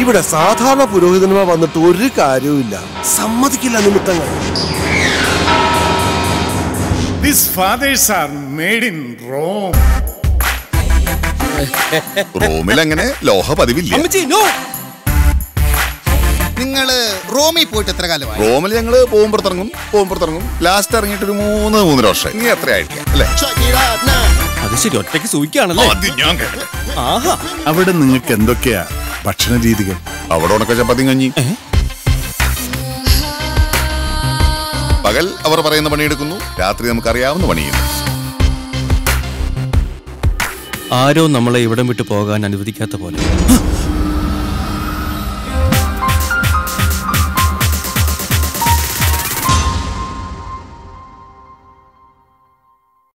ഇവിടെ സാധാരണ പുരോഹിതന്മാർ വന്നിട്ട് ഒരു കാര്യവുമില്ല, സമ്മതിക്കില്ല നിമിത്തങ്ങൾ. These fathers are made in Rome. റോമിൽ അങ്ങനെ ലോഹ പതിവില്ല. നിങ്ങള് റോമിൽ പോയിട്ട് എത്ര കാലമായി? റോമിൽ ഞങ്ങള് പോകുമ്പോഴത്തിറങ്ങും ലാസ്റ്റ് ഇറങ്ങിയിട്ട് ഒരു 3-3.5 വർഷം. നീ എത്ര ആയിരിക്കാം അല്ലേ? അത് ശരി, ഒറ്റയ്ക്ക് സൂയിക്കാണല്ലേ? അവിടെ നിങ്ങൾക്ക് എന്തൊക്കെയാ ഭക്ഷണ രീതികൾ? അവിടെ ഉണക്ക ചപ്പാത്തി കഞ്ഞി. പകൽ അവർ പറയുന്ന പണിയെടുക്കുന്നു, രാത്രി നമുക്കറിയാവുന്ന പണിയുന്നു. ആരോ നമ്മളെ ഇവിടം വിട്ടു പോകാൻ അനുവദിക്കാത്ത പോലെ.